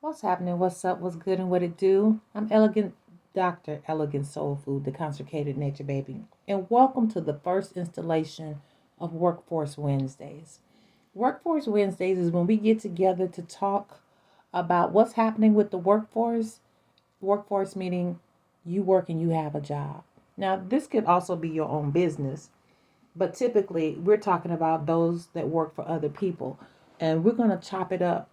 What's happening? What's up? What's good and what it do? I'm Elegant Dr. Elegant Soul Food, the concentrated nature baby. And welcome to the first installation of Workforce Wednesdays. Workforce Wednesdays is when we get together to talk about what's happening with the workforce. Workforce meaning you work and you have a job. Now, this could also be your own business, but typically we're talking about those that work for other people. And we're going to chop it up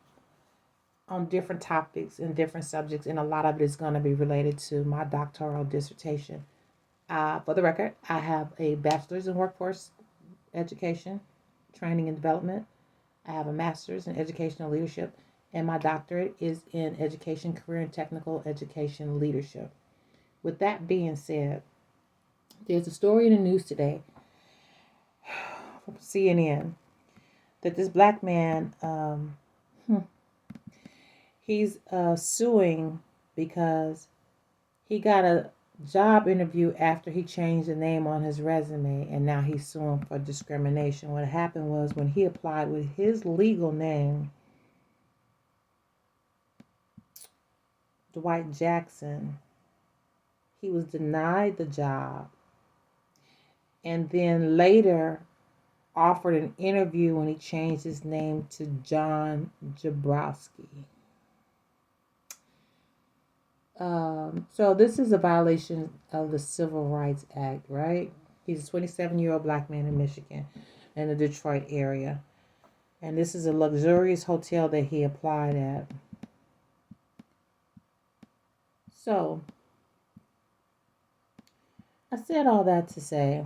on different topics and different subjects, and a lot of it is going to be related to my doctoral dissertation. For the record, I have a bachelor's in workforce education, training and development. I have a master's in educational leadership, and my doctorate is in education, career, and technical education leadership. With that being said, there's a story in the news today from CNN that this black man, he's suing because he got a job interview after he changed the name on his resume, and now he's suing for discrimination. What happened was when he applied with his legal name, Dwight Jackson, he was denied the job and then later offered an interview when he changed his name to John Jabrowski. So this is a violation of the Civil Rights Act, right? He's a 27-year-old black man in Michigan, in the Detroit area. And this is a luxurious hotel that he applied at. So, I said all that to say,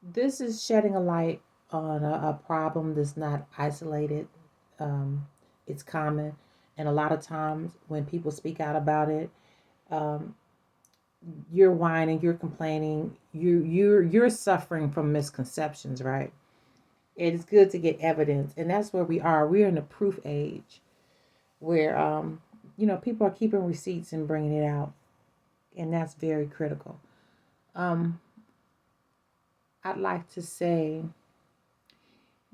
this is shedding a light on a problem that's not isolated. It's common. And a lot of times when people speak out about it, um, you're whining, you're complaining, you're suffering from misconceptions, right? It's good to get evidence, and that's where we are. We're in the proof age, where people are keeping receipts and bringing it out, and that's very critical. Um, I'd like to say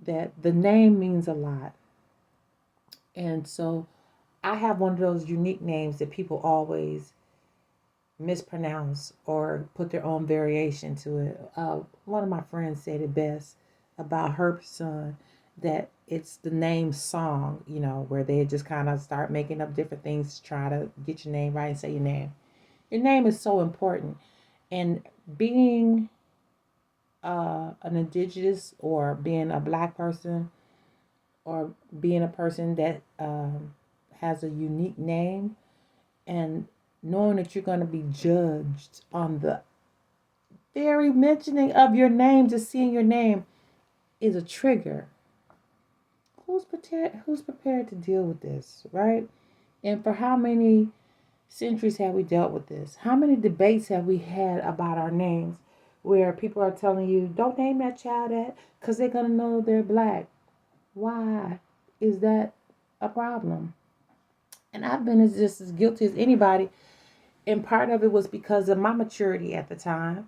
that the name means a lot, and so I have one of those unique names that people always mispronounce or put their own variation to it. One of my friends said it best about her son, that it's the name song, where they just kind of start making up different things to try to get your name right and say your name. Your name is so important. And being an indigenous, or being a black person, or being a person that has a unique name, and knowing that you're going to be judged on the very mentioning of your name, just seeing your name, is a trigger. Who's prepared to deal with this, right? And for how many centuries have we dealt with this? How many debates have we had about our names, where people are telling you, don't name that child that because they're going to know they're black? Why is that a problem? And I've been just as guilty as anybody. And part of it was because of my maturity at the time.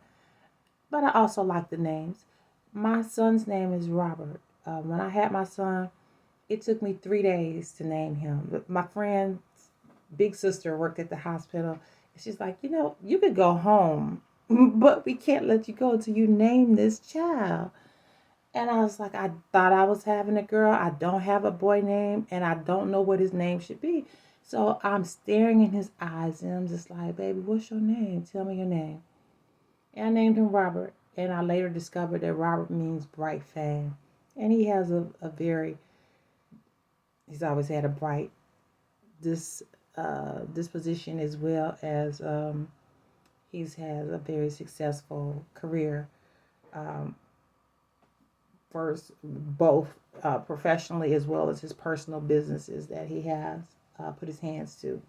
But I also like the names. My son's name is Robert. When I had my son, it took me 3 days to name him. My friend's big sister worked at the hospital. She's like, you could go home, but we can't let you go until you name this child. And I was like, I thought I was having a girl. I don't have a boy name, and I don't know what his name should be. So I'm staring in his eyes, and I'm just like, baby, what's your name? Tell me your name. And I named him Robert. And I later discovered that Robert means bright fame. And he has he's always had a bright disposition, as well as he's had a very successful career. Um, First, both professionally as well as his personal businesses that he has put his hands to.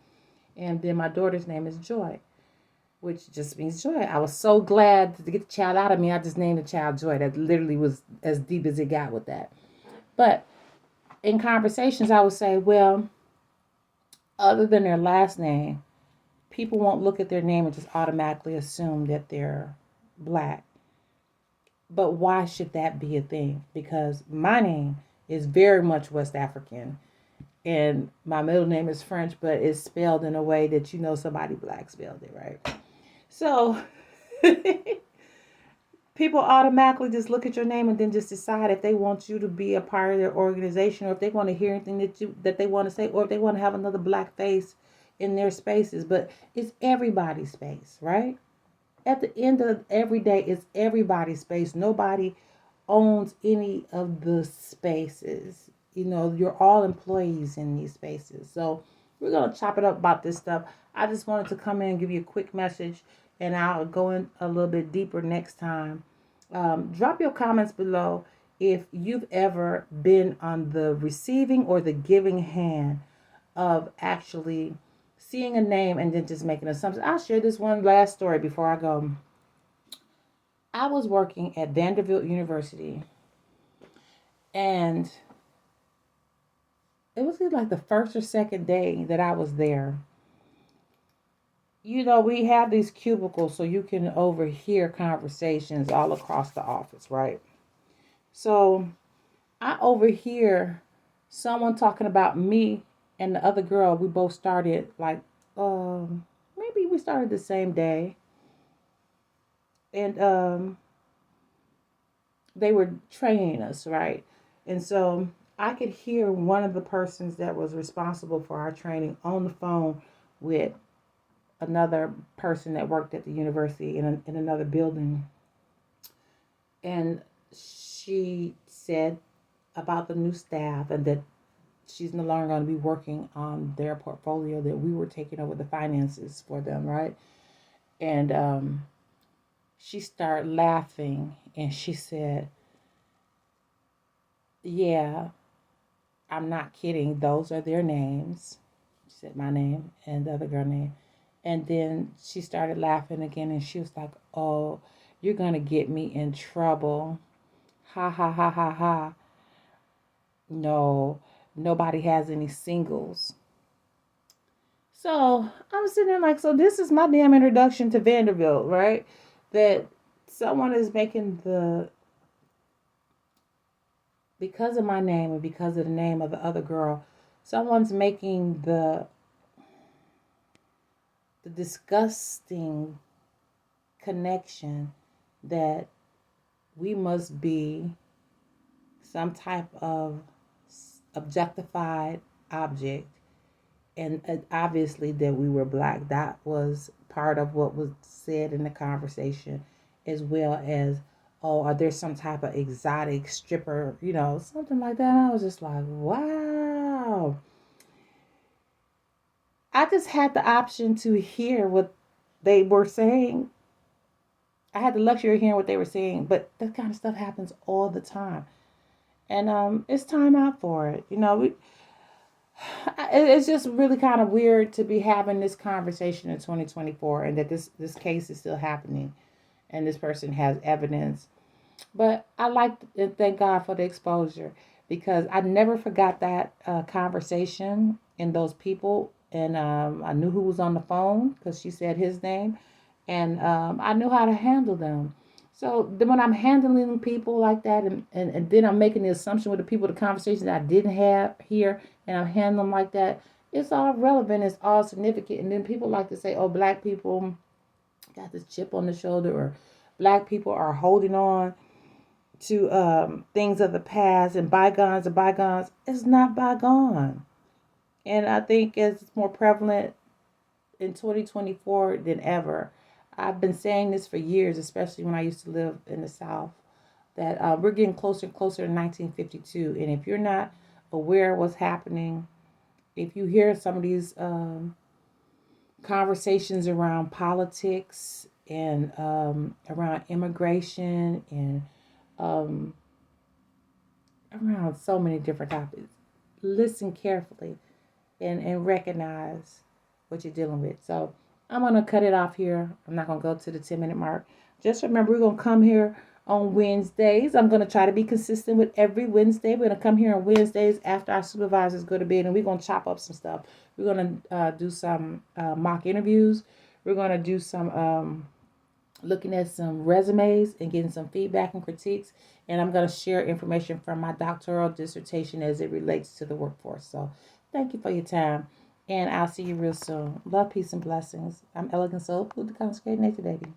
And then my daughter's name is Joy, which just means joy. I was so glad to get the child out of me. I just named the child Joy. That literally was as deep as it got with that. But in conversations, I would say, well, other than their last name, people won't look at their name and just automatically assume that they're black. But why should that be a thing? Because my name is very much West African. and my middle name is French, but it's spelled in a way that you know somebody black spelled it, right? So people automatically just look at your name and then just decide if they want you to be a part of their organization, or if they want to hear anything that they want to say, or if they want to have another black face in their spaces. But it's everybody's space, right? At the end of every day, it's everybody's space. Nobody owns any of the spaces. You know, you're all employees in these spaces. So we're gonna chop it up about this stuff. I just wanted to come in and give you a quick message, and I'll go in a little bit deeper next time. Drop your comments below if you've ever been on the receiving or the giving hand of actually seeing a name and then just making assumptions. I'll share this one last story before I go. I was working at Vanderbilt University, and it was like the first or second day that I was there. You know, we have these cubicles so you can overhear conversations all across the office, right? So I overhear someone talking about me and the other girl. We both started like, maybe we started the same day. And they were training us, right? And so I could hear one of the persons that was responsible for our training on the phone with another person that worked at the university in another building. And she said about the new staff and that she's no longer going to be working on their portfolio, that we were taking over the finances for them, right? And she started laughing and she said, yeah, I'm not kidding. Those are their names. She said my name and the other girl name. And then she started laughing again and she was like, oh, you're going to get me in trouble. Ha ha ha ha ha. No, nobody has any singles. So I'm sitting there like, so this is my damn introduction to Vanderbilt, right? That someone is making because of my name and because of the name of the other girl, someone's making the disgusting connection that we must be some type of objectified object, and obviously that we were black. That was part of what was said in the conversation, as well as, oh, are there some type of exotic stripper, you know, something like that. I was just like, wow. I just had the option to hear what they were saying. I had the luxury of hearing what they were saying, but that kind of stuff happens all the time. And it's time out for it. You know, it's just really kind of weird to be having this conversation in 2024, and that this case is still happening and this person has evidence. But I like to thank God for the exposure, because I never forgot that conversation and those people. And I knew who was on the phone because she said his name. And I knew how to handle them. So then when I'm handling people like that, and then I'm making the assumption with the people, the conversations that I didn't have here, and I'm handling them like that, it's all relevant, it's all significant. And then people like to say, oh, black people got this chip on the shoulder, or black people are holding on to things of the past, and bygones are bygones. It's not bygone. And I think it's more prevalent in 2024 than ever. I've been saying this for years, especially when I used to live in the South, that we're getting closer and closer to 1952. And if you're not aware of what's happening, if you hear some of these conversations around politics and around immigration and around so many different topics, listen carefully and recognize what you're dealing with. So I'm going to cut it off here. I'm not going to go to the 10-minute mark. Just remember, we're going to come here on Wednesdays. I'm going to try to be consistent with every Wednesday. We're going to come here on Wednesdays after our supervisors go to bed, and we're going to chop up some stuff. We're going to do some mock interviews. We're going to do some looking at some resumes and getting some feedback and critiques. And I'm going to share information from my doctoral dissertation as it relates to the workforce. So thank you for your time. And I'll see you real soon. Love, peace, and blessings. I'm Elegant Soul Food, the Consecrated Nature Baby.